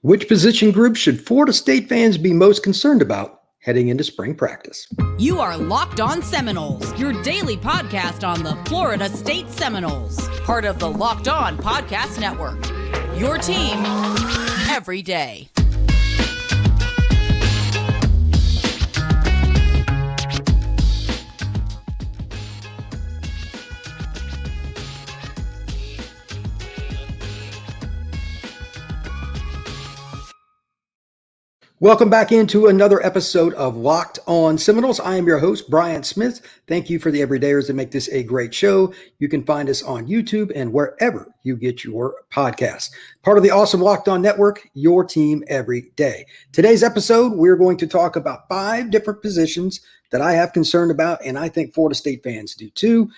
Which position group should Florida State fans be most concerned about heading into spring practice? You are Locked On Seminoles, your daily podcast on the Florida State Seminoles, part of the Locked On Podcast Network. Your team every day. Welcome back into another episode of Locked On Seminoles. I am your host, Brian Smith. Thank you for the everydayers that make this a great show. You can find us on YouTube and wherever you get your podcasts. Part of the awesome Locked On Network, your team every day. Today's episode, we're going to talk about 5 different positions that I have concern about, and I think Florida State fans do too.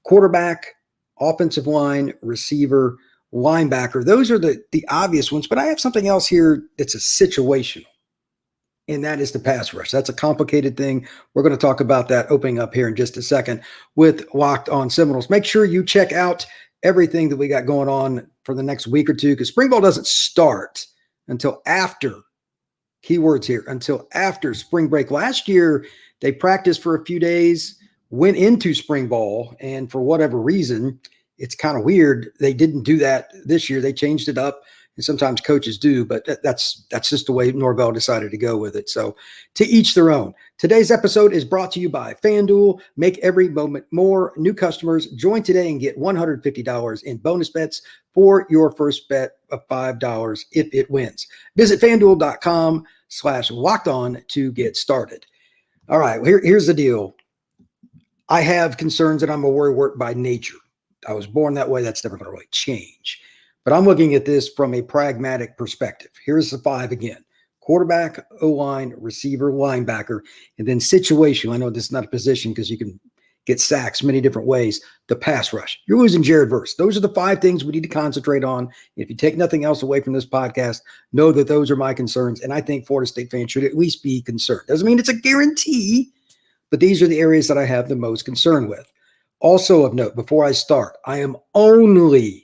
Quarterback, offensive line, receiver, linebacker. Those are the obvious ones, but I have something else here that's a situational. And that is the pass rush. That's a complicated thing. We're going to talk about that opening up here in just a second with Locked On Seminoles. Make sure you check out everything that we got going on for the next week or two, because spring ball doesn't start until after, keywords here, until after spring break. Last year, they practiced for a few days, went into spring ball, and for whatever reason, it's kind of weird. They didn't do that this year. They changed it up. And sometimes coaches do, but that's just the way Norvell decided to go with it. So to each their own. Today's episode is brought to you by FanDuel. Make every moment more. New customers, join today and get $150 in bonus bets for your first bet of $5 if it wins. Visit FanDuel.com/lockedon to get started. All right, here's the deal. I have concerns that I'm a worrywart by nature. I was born that way. That's never going to really change. But I'm looking at this from a pragmatic perspective. Here's the 5 again. Quarterback, O-line, receiver, linebacker, and then situational. I know this is not a position because you can get sacks many different ways. The pass rush. You're losing Jared Verse. Those are the 5 things we need to concentrate on. If you take nothing else away from this podcast, know that those are my concerns, and I think Florida State fans should at least be concerned. Doesn't mean it's a guarantee, but these are the areas that I have the most concern with. Also of note, before I start, I am only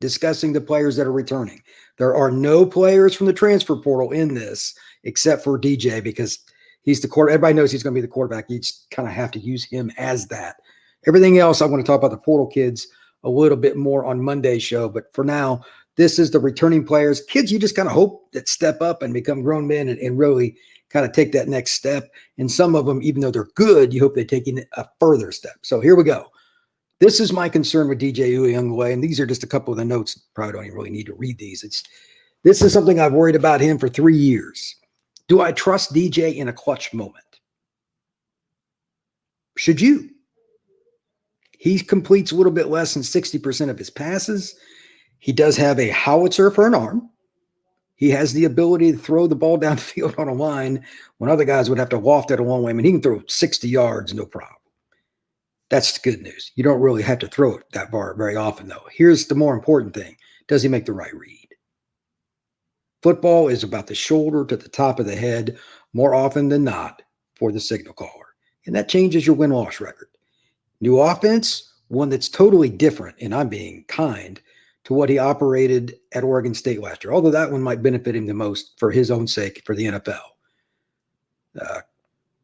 discussing the players that are returning. There are no players from the transfer portal in this except for DJ, because he's the quarterback. Everybody knows he's going to be the quarterback. You just kind of have to use him as that. Everything else, I want to talk about the portal kids a little bit more on Monday's show. But for now, this is the returning players. Kids, you just kind of hope that step up and become grown men and really kind of take that next step. And some of them, even though they're good, you hope they take a further step. So here we go. This is my concern with DJ Uiagalelei, and these are just a couple of the notes. Probably don't even really need to read these. This is something I've worried about him for 3 years. Do I trust DJ in a clutch moment? Should you? He completes a little bit less than 60% of his passes. He does have a howitzer for an arm. He has the ability to throw the ball down the field on a line when other guys would have to waft it a long way. I mean, he can throw 60 yards, no problem. That's the good news. You don't really have to throw it that far very often, though. Here's the more important thing. Does he make the right read? Football is about the shoulder to the top of the head more often than not for the signal caller. And that changes your win-loss record. New offense, one that's totally different, and I'm being kind, to what he operated at Oregon State last year, although that one might benefit him the most for his own sake for the NFL.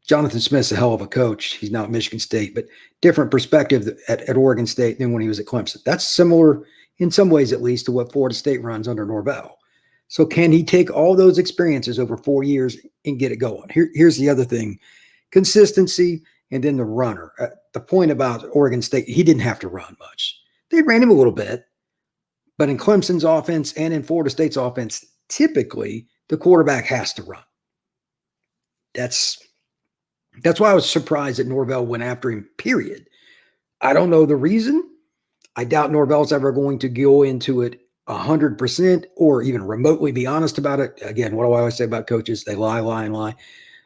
Jonathan Smith's a hell of a coach. He's now at Michigan State, but different perspective at Oregon State than when he was at Clemson. That's similar in some ways, at least, to what Florida State runs under Norvell. So can he take all those experiences over 4 years and get it going? Here's the other thing. Consistency and then the runner. The point about Oregon State, he didn't have to run much. They ran him a little bit, but in Clemson's offense and in Florida State's offense, typically the quarterback has to run. That's why I was surprised that Norvell went after him, period. I don't know the reason. I doubt Norvell's ever going to go into it 100% or even remotely be honest about it. Again, what do I always say about coaches? They lie, lie, and lie.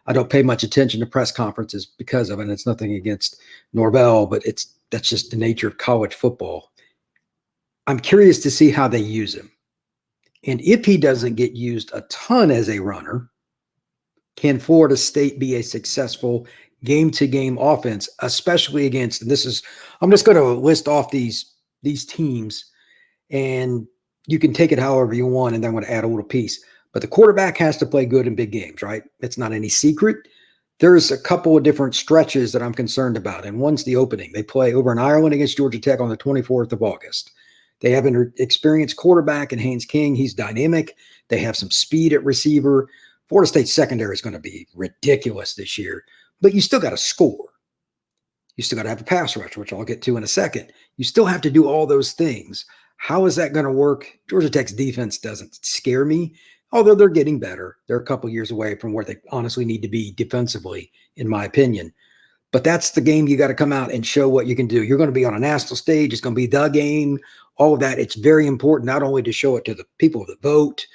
I don't pay much attention to press conferences because of it. And it's nothing against Norvell, but that's just the nature of college football. I'm curious to see how they use him. And if he doesn't get used a ton as a runner, can Florida State be a successful game-to-game offense, especially against, and this is, I'm just going to list off these teams, and you can take it however you want, and then I'm going to add a little piece. But the quarterback has to play good in big games, right? It's not any secret. There's a couple of different stretches that I'm concerned about, and one's the opening. They play over in Ireland against Georgia Tech on the 24th of August. They have an experienced quarterback in Haynes King. He's dynamic. They have some speed at receiver. Florida State's secondary is going to be ridiculous this year, but you still got to score. You still got to have a pass rush, which I'll get to in a second. You still have to do all those things. How is that going to work? Georgia Tech's defense doesn't scare me, although they're getting better. They're a couple years away from where they honestly need to be defensively, in my opinion. But that's the game you got to come out and show what you can do. You're going to be on a national stage. It's going to be the game, all of that. It's very important not only to show it to the people that vote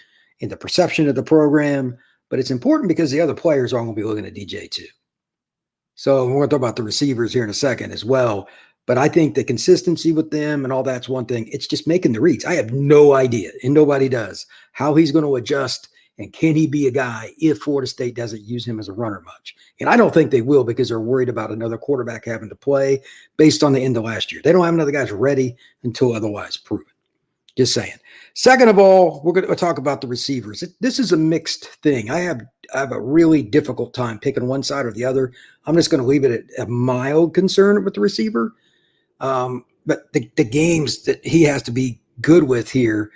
and the perception of the program, but it's important because the other players are going to be looking at DJ too. So we're going to talk about the receivers here in a second as well. But I think the consistency with them and all that's one thing. It's just making the reads. I have no idea, and nobody does, how he's going to adjust, and can he be a guy if Florida State doesn't use him as a runner much. And I don't think they will, because they're worried about another quarterback having to play based on the end of last year. They don't have another guys ready until otherwise proven. Just saying. Second of all, we're going to talk about the receivers. This is a mixed thing. I have a really difficult time picking one side or the other. I'm just going to leave it at a mild concern with the receiver. But the games that he has to be good with here,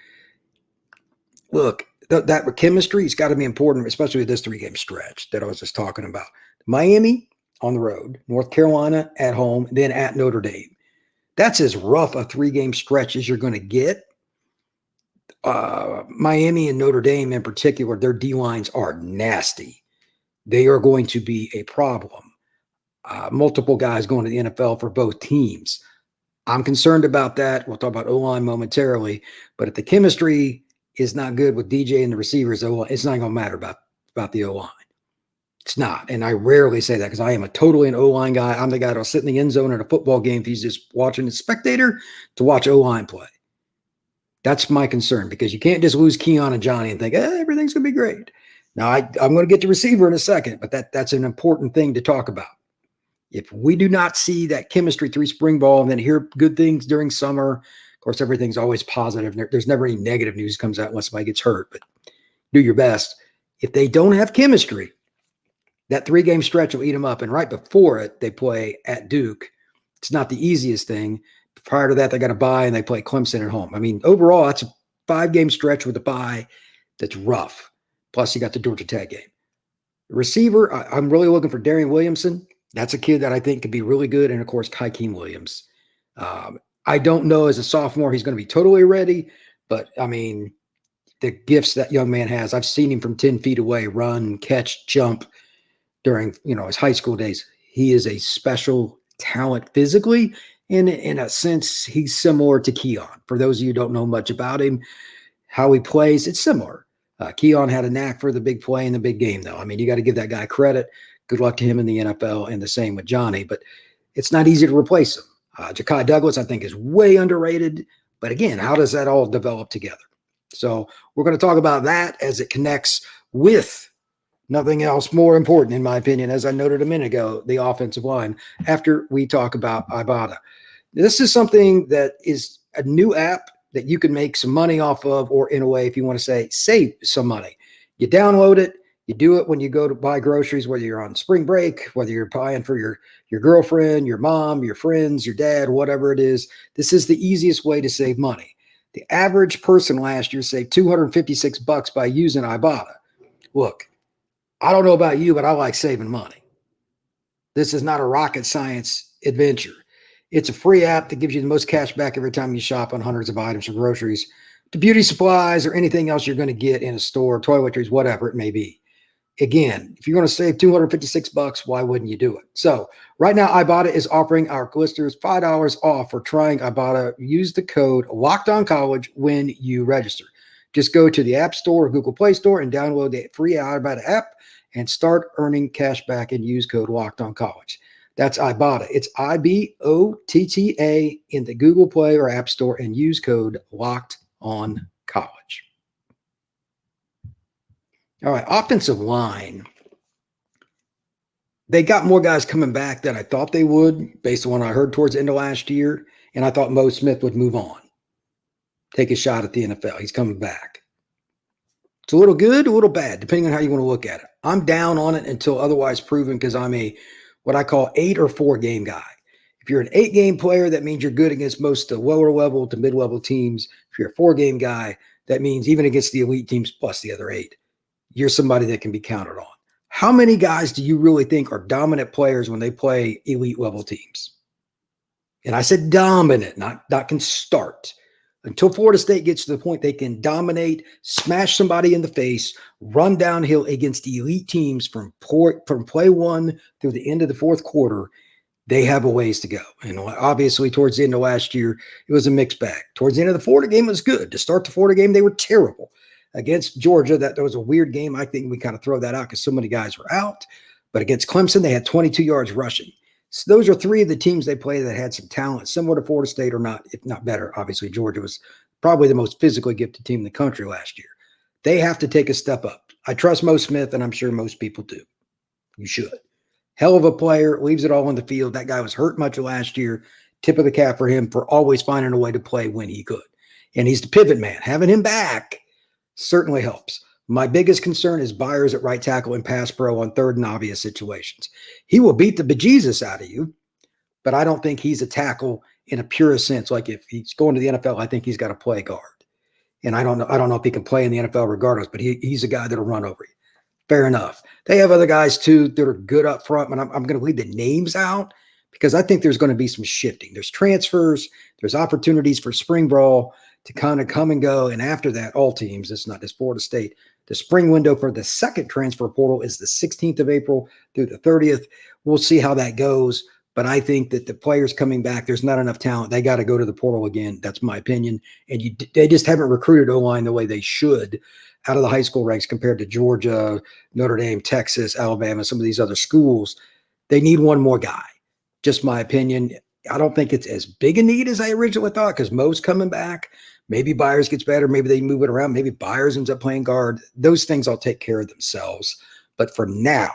look, that chemistry has got to be important, especially with this 3-game stretch that I was just talking about. Miami on the road, North Carolina at home, then at Notre Dame. That's as rough a 3-game stretch as you're going to get. Miami and Notre Dame in particular, their D-lines are nasty. They are going to be a problem. Multiple guys going to the NFL for both teams. I'm concerned about that. We'll talk about O-line momentarily. But if the chemistry is not good with DJ and the receivers, it's not going to matter about the O-line. It's not. And I rarely say that because I am totally an O-line guy. I'm the guy that'll sit in the end zone at a football game if he's just watching a spectator to watch O-line play. That's my concern, because you can't just lose Keon and Johnny and think, everything's going to be great. Now, I'm going to get to receiver in a second, but that's an important thing to talk about. If we do not see that chemistry through spring ball and then hear good things during summer, of course, everything's always positive. There's never any negative news comes out unless somebody gets hurt, but do your best. If they don't have chemistry, that 3-game stretch will eat them up. And right before it, they play at Duke. It's not the easiest thing. Prior to that, they got a bye and they play Clemson at home. I mean, overall, that's a 5-game stretch with a bye that's rough. Plus, you got the Georgia Tech game. Receiver, I'm really looking for Darian Williamson. That's a kid that I think could be really good. And, of course, Hakeem Williams. I don't know as a sophomore he's going to be totally ready, but, I mean, the gifts that young man has, I've seen him from 10 feet away run, catch, jump during, his high school days. He is a special talent physically. In a sense, he's similar to Keon. For those of you who don't know much about him, how he plays, it's similar. Keon had a knack for the big play in the big game, though. I mean, you got to give that guy credit. Good luck to him in the NFL, and the same with Johnny. But it's not easy to replace him. Ja'Kai Douglas, I think, is way underrated. But again, how does that all develop together? So we're going to talk about that as it connects with nothing else more important, in my opinion, as I noted a minute ago, the offensive line, after we talk about Ibotta. This is something that is a new app that you can make some money off of, or in a way, if you want to say, save some money. You download it. You do it when you go to buy groceries, whether you're on spring break, whether you're buying for your girlfriend, your mom, your friends, your dad, whatever it is. This is the easiest way to save money. The average person last year saved $256 by using Ibotta. Look, I don't know about you, but I like saving money. This is not a rocket science adventure. It's a free app that gives you the most cash back every time you shop on hundreds of items or groceries, to beauty supplies or anything else you're going to get in a store, toiletries, whatever it may be. Again, if you're going to save $256, why wouldn't you do it? So right now, Ibotta is offering our listeners $5 off for trying Ibotta. Use the code LOCKEDONCollege when you register. Just go to the App Store or Google Play Store and download the free Ibotta app and start earning cash back and use code LOCKEDONCollege. That's Ibotta. It's IBOTTA in the Google Play or App Store, and use code LOCKEDONCollege. All right, offensive line. They got more guys coming back than I thought they would, based on what I heard towards the end of last year, and I thought Mo Smith would move on. take a shot at the NFL. He's coming back. It's a little good, a little bad, depending on how you want to look at it. I'm down on it until otherwise proven because I'm a what I call 8 or 4 game guy. If you're an 8-game player, that means you're good against most of the lower level to mid-level teams. If you're a 4-game guy, that means even against the elite teams plus the other 8, you're somebody that can be counted on. How many guys do you really think are dominant players when they play elite level teams? And I said dominant, not can start. Until Florida State gets to the point they can dominate, smash somebody in the face, run downhill against elite teams from play 1 through the end of the fourth quarter, they have a ways to go. And obviously, towards the end of last year, it was a mixed bag. Towards the end of the Florida game, it was good. To start the Florida game, they were terrible. Against Georgia, that was a weird game. I think we kind of throw that out because so many guys were out. But against Clemson, they had 22 yards rushing. So those are 3 of the teams they played that had some talent, similar to Florida State or not, if not better. Obviously, Georgia was probably the most physically gifted team in the country last year. They have to take a step up. I trust Mo Smith, and I'm sure most people do. You should. Hell of a player, leaves it all on the field. That guy was hurt much of last year. Tip of the cap for him for always finding a way to play when he could. And he's the pivot man. Having him back certainly helps. My biggest concern is Byers at right tackle and pass pro on third and obvious situations. He will beat the bejesus out of you, but I don't think he's a tackle in a purest sense. Like if he's going to the NFL, I think he's got to play guard. And I don't know if he can play in the NFL regardless, but he's a guy that'll run over you. Fair enough. They have other guys too that are good up front, but I'm going to leave the names out because I think there's going to be some shifting. There's transfers, there's opportunities for spring ball to kind of come and go. And after that, all teams, it's not just Florida State. The spring window for the second transfer portal is the 16th of April through the 30th. We'll see how that goes. But I think that the players coming back, there's not enough talent. They got to go to the portal again. That's my opinion. And they just haven't recruited O-line the way they should out of the high school ranks compared to Georgia, Notre Dame, Texas, Alabama, some of these other schools. They need one more guy. Just my opinion. I don't think it's as big a need as I originally thought because Mo's coming back. Maybe Byers gets better. Maybe they move it around. Maybe Byers ends up playing guard. Those things will take care of themselves. But for now,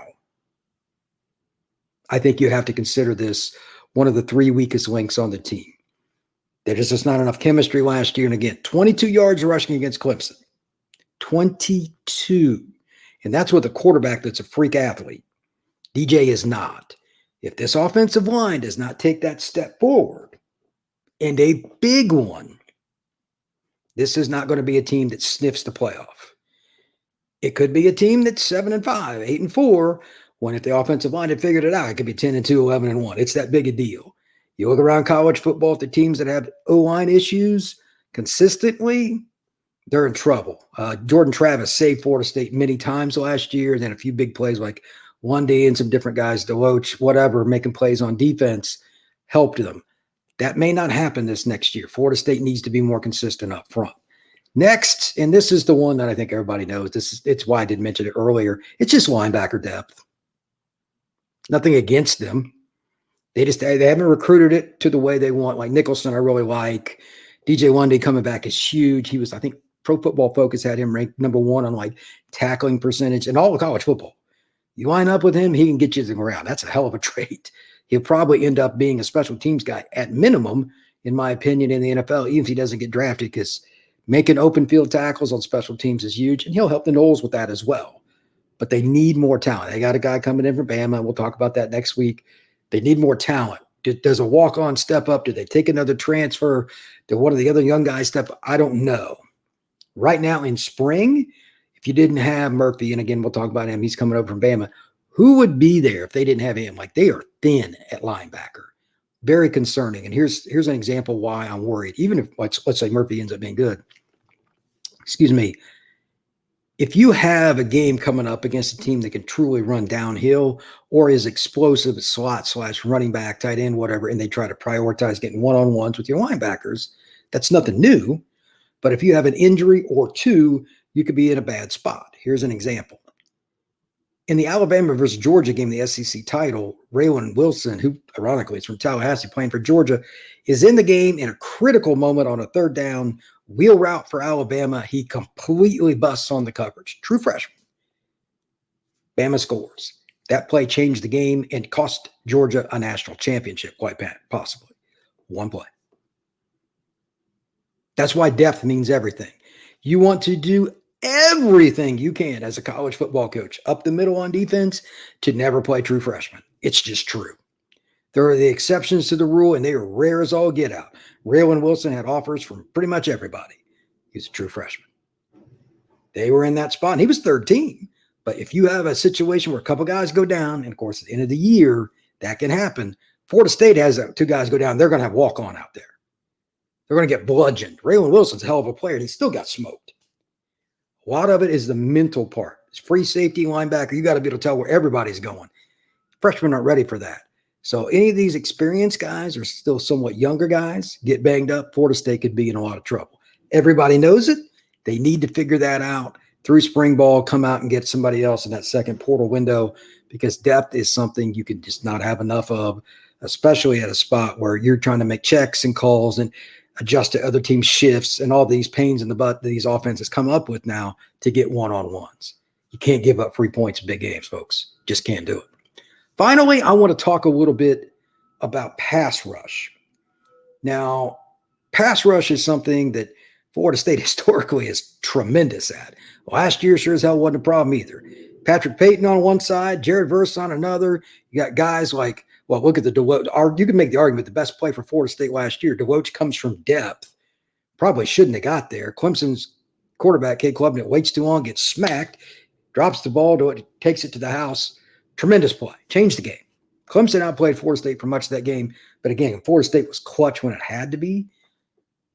I think you have to consider this one of the 3 weakest links on the team. There's just not enough chemistry last year. And again, 22 yards rushing against Clemson. 22. And that's with a quarterback that's a freak athlete. DJ is not. If this offensive line does not take that step forward, and a big one, this is not going to be a team that sniffs the playoff. It could be a team that's 7-5, 8-4, when if the offensive line had figured it out, it could be 10-2, 11-1. It's that big a deal. You look around college football at the teams that have O-line issues consistently, they're in trouble. Jordan Travis saved Florida State many times last year, and then a few big plays like Lundy and some different guys, Deloach, whatever, making plays on defense helped them. That may not happen this next year. Florida State needs to be more consistent up front. Next, and this is the one that I think everybody knows. It's why I did mention it earlier. It's just linebacker depth. Nothing against them. They haven't recruited it to the way they want. Like Nicholson, I really like. DJ Lundy coming back is huge. He was, I think, Pro Football Focus had him ranked number 1 on like tackling percentage in all of college football. You line up with him, he can get you to the ground. That's a hell of a trait. He'll probably end up being a special teams guy at minimum, in my opinion, in the NFL, even if he doesn't get drafted, because making open field tackles on special teams is huge, and he'll help the Noles with that as well. But they need more talent. They got a guy coming in from Bama. We'll talk about that next week. They need more talent. Does a walk-on step up? Do they take another transfer? Do one of the other young guys step up? I don't know. Right now in spring, if you didn't have Murphy, and again, we'll talk about him, he's coming over from Bama, who would be there if they didn't have him? Like, they are thin at linebacker. Very concerning. And here's an example why I'm worried. Even if, let's say Murphy ends up being good. Excuse me. If you have a game coming up against a team that can truly run downhill or is explosive at slot/running back, tight end, whatever, and they try to prioritize getting one-on-ones with your linebackers, that's nothing new. But if you have an injury or two, you could be in a bad spot. Here's an example. In the Alabama versus Georgia game, the SEC title, Raylan Wilson, who ironically is from Tallahassee playing for Georgia, is in the game in a critical moment on a third down, wheel route for Alabama. He completely busts on the coverage. True freshman. Bama scores. That play changed the game and cost Georgia a national championship, quite possibly. One play. That's why depth means everything. You want to do everything you can as a college football coach, up the middle on defense, to never play true freshmen. It's just true. There are the exceptions to the rule, and they are rare as all get out. Raylan Wilson had offers from pretty much everybody. He's a true freshman. They were in that spot, and he was third team. But if you have a situation where a couple guys go down, and of course, at the end of the year, that can happen. Florida State has two guys go down. They're going to have walk-on out there. They're going to get bludgeoned. Raylan Wilson's a hell of a player, and he still got smoked. A lot of it is the mental part. It's free safety, linebacker. You got to be able to tell where everybody's going. Freshmen aren't ready for that. So any of these experienced guys or still somewhat younger guys get banged up, Florida State could be in a lot of trouble. Everybody knows it. They need to figure that out through spring ball, come out and get somebody else in that second portal window, because depth is something you can just not have enough of, especially at a spot where you're trying to make checks and calls and adjust to other teams' shifts and all these pains in the butt that these offenses come up with now to get one-on-ones. You can't give up 3 points in big games, folks. Just can't do it. Finally, I want to talk a little bit about pass rush. Now, pass rush is something that Florida State historically is tremendous at. Last year sure as hell wasn't a problem either. Patrick Payton on one side, Jared Verse on another. You got guys like, well, look at the DeWoche. You can make the argument the best play for Florida State last year. DeWoche comes from depth. Probably shouldn't have got there. Clemson's quarterback, Cade Klubnik, waits too long, gets smacked, drops the ball, takes it to the house. Tremendous play. Changed the game. Clemson outplayed Florida State for much of that game. But again, Florida State was clutch when it had to be.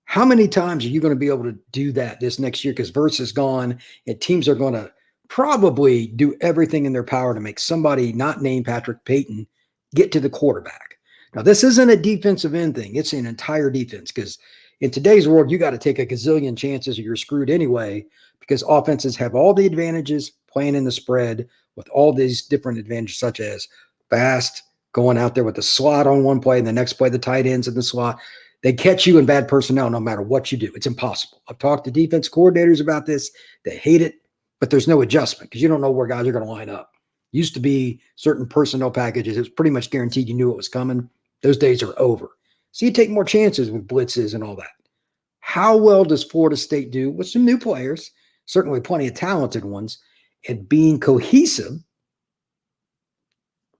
How many times are you going to be able to do that this next year? Because Verse is gone, and teams are going to probably do everything in their power to make somebody not named Patrick Payton get to the quarterback. Now, this isn't a defensive end thing. It's an entire defense, because in today's world, you got to take a gazillion chances or you're screwed anyway, because offenses have all the advantages playing in the spread with all these different advantages, such as fast, going out there with the slot on one play and the next play, the tight ends in the slot. They catch you in bad personnel no matter what you do. It's impossible. I've talked to defense coordinators about this. They hate it, but there's no adjustment because you don't know where guys are going to line up. Used to be certain personnel packages. It was pretty much guaranteed you knew it was coming. Those days are over. So you take more chances with blitzes and all that. How well does Florida State do with some new players, certainly plenty of talented ones, and being cohesive,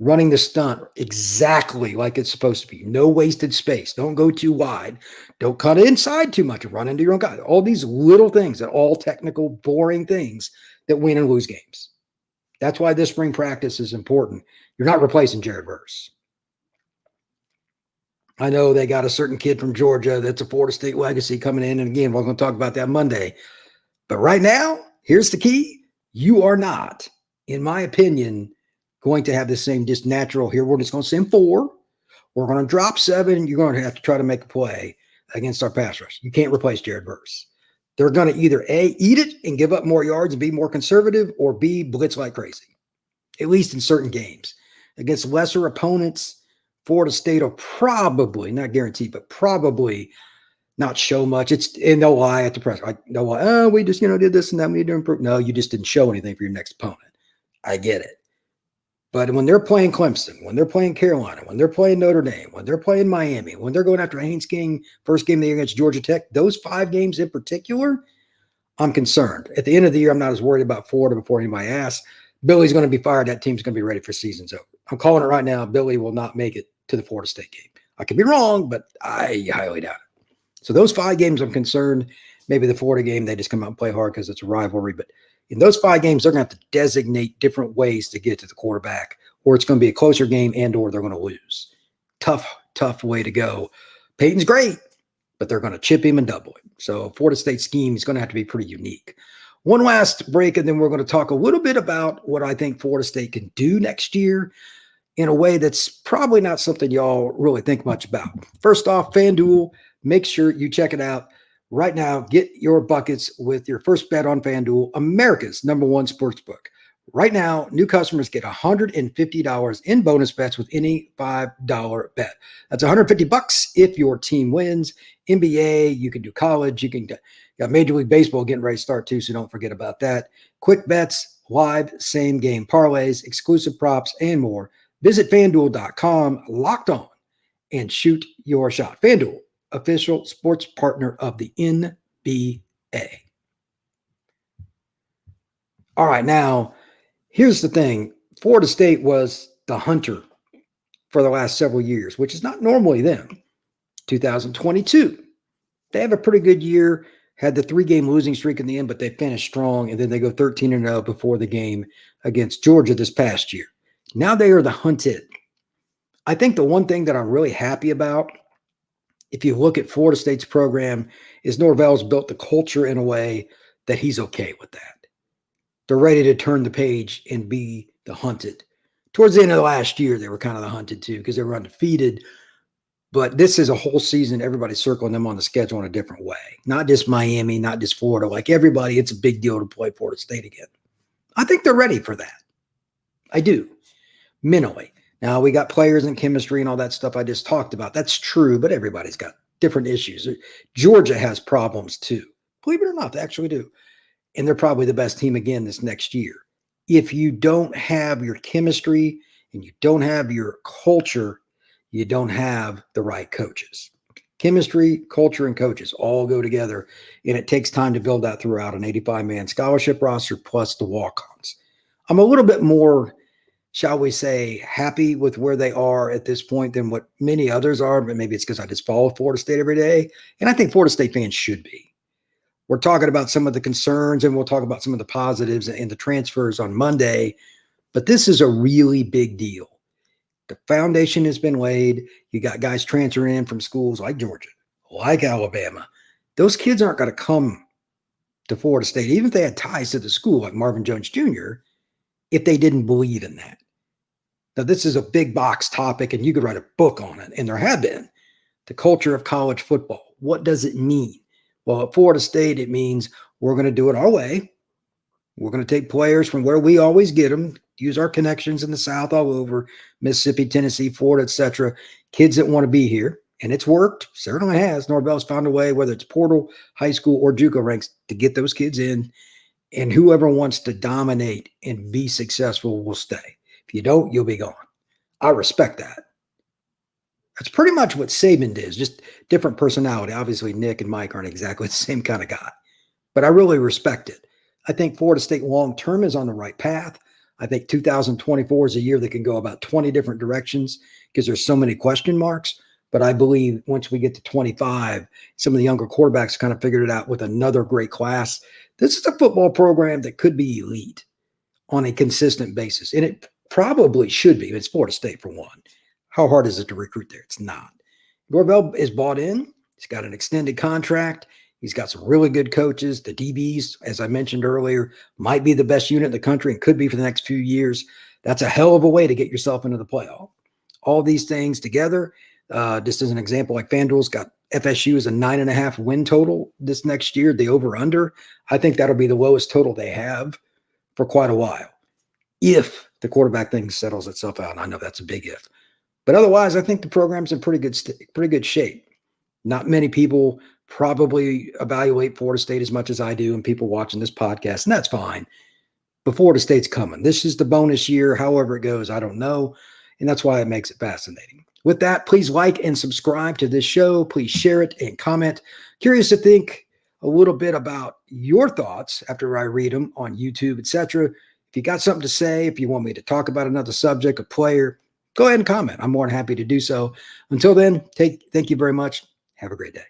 running the stunt exactly like it's supposed to be? No wasted space. Don't go too wide. Don't cut inside too much. Run into your own guy. All these little things, that all technical, boring things that win and lose games. That's why this spring practice is important. You're not replacing Jared Verse. I know they got a certain kid from Georgia that's a Florida State legacy coming in. And again, we're going to talk about that Monday. But right now, here's the key. You are not, in my opinion, going to have the same just natural here. We're just going to send 4. We're going to drop 7. You're going to have to try to make a play against our pass rush. You can't replace Jared Verse. They're going to either A, eat it and give up more yards and be more conservative, or B, blitz like crazy, at least in certain games. Against lesser opponents, Florida State will probably, not guaranteed, but probably not show much. And they'll lie at the press. They'll lie, oh, we just, did this and that. We need to improve. No, you just didn't show anything for your next opponent. I get it. But when they're playing Clemson, when they're playing Carolina, when they're playing Notre Dame, when they're playing Miami, when they're going after Haynes King, first game of the year against Georgia Tech, those 5 games in particular, I'm concerned. At the end of the year, I'm not as worried about Florida before anybody asks. Billy's going to be fired. That team's going to be ready for season's over. I'm calling it right now. Billy will not make it to the Florida State game. I could be wrong, but I highly doubt it. So those 5 games, I'm concerned. Maybe the Florida game, they just come out and play hard because it's a rivalry. But in those 5 games, they're going to have to designate different ways to get to the quarterback, or it's going to be a closer game and or they're going to lose. Tough way to go. Peyton's great, but they're going to chip him and double him. So Florida State scheme is going to have to be pretty unique. One last break, and then we're going to talk a little bit about what I think Florida State can do next year in a way that's probably not something y'all really think much about. First off, FanDuel, make sure you check it out. Right now, get your buckets with your first bet on FanDuel, America's #1 sportsbook. Right now, new customers get $150 in bonus bets with any $5 bet. That's $150 if your team wins. NBA, you can do college, you can got Major League Baseball getting ready to start too, so don't forget about that. Quick bets, live same game parlays, exclusive props, and more. Visit FanDuel.com, locked on, and shoot your shot. FanDuel, official sports partner of the NBA. All right, now, here's the thing. Florida State was the hunter for the last several years, which is not normally them. 2022, they have a pretty good year, had the 3-game losing streak in the end, but they finished strong, and then they go 13-0 before the game against Georgia this past year. Now they are the hunted. I think the one thing that I'm really happy about, if you look at Florida State's program, is Norvell's built the culture in a way that he's okay with that. They're ready to turn the page and be the hunted. Towards the end of the last year, they were kind of the hunted too because they were undefeated. But this is a whole season, everybody's circling them on the schedule in a different way. Not just Miami, not just Florida. Like everybody, it's a big deal to play Florida State again. I think they're ready for that. I do, mentally. Now, we got players and chemistry and all that stuff I just talked about. That's true, but everybody's got different issues. Georgia has problems too. Believe it or not, they actually do. And they're probably the best team again this next year. If you don't have your chemistry and you don't have your culture, you don't have the right coaches. Chemistry, culture, and coaches all go together, and it takes time to build that throughout an 85-man scholarship roster plus the walk-ons. I'm a little bit more, shall we say, happy with where they are at this point than what many others are, but maybe it's because I just follow Florida State every day, and I think Florida State fans should be. We're talking about some of the concerns, and we'll talk about some of the positives and the transfers on Monday, but this is a really big deal. The foundation has been laid. You got guys transferring in from schools like Georgia, like Alabama. Those kids aren't going to come to Florida State, even if they had ties to the school like Marvin Jones Jr., if they didn't believe in that. Now, this is a big box topic, and you could write a book on it, and there have been. The culture of college football. What does it mean? Well, at Florida State, it means we're going to do it our way. We're going to take players from where we always get them, use our connections in the South all over, Mississippi, Tennessee, Florida, etc. Kids that want to be here. And it's worked. Certainly has. Norvell's found a way, whether it's portal, high school, or JUCO ranks, to get those kids in. And whoever wants to dominate and be successful will stay. If you don't, you'll be gone. I respect that. That's pretty much what Saban did, just different personality. Obviously, Nick and Mike aren't exactly the same kind of guy. But I really respect it. I think Florida State long-term is on the right path. I think 2024 is a year that can go about 20 different directions because there's so many question marks. But I believe once we get to 25, some of the younger quarterbacks kind of figured it out with another great class. This is a football program that could be elite on a consistent basis. And it probably should be. It's Florida State for one. How hard is it to recruit there? It's not. Norvell is bought in. He's got an extended contract. He's got some really good coaches. The DBs, as I mentioned earlier, might be the best unit in the country and could be for the next few years. That's a hell of a way to get yourself into the playoff. All these things together, just as an example, like FanDuel's got FSU as a 9.5 win total this next year, the over-under. I think that'll be the lowest total they have for quite a while, if the quarterback thing settles itself out. And I know that's a big if. But otherwise, I think the program's in pretty good shape. Not many people probably evaluate Florida State as much as I do and people watching this podcast, and that's fine. But Florida State's coming. This is the bonus year. However it goes, I don't know, and that's why it makes it fascinating. With that, please like and subscribe to this show. Please share it and comment. Curious to think a little bit about your thoughts after I read them on YouTube, etc. If you got something to say, if you want me to talk about another subject, a player, go ahead and comment. I'm more than happy to do so. Until then, thank you very much. Have a great day.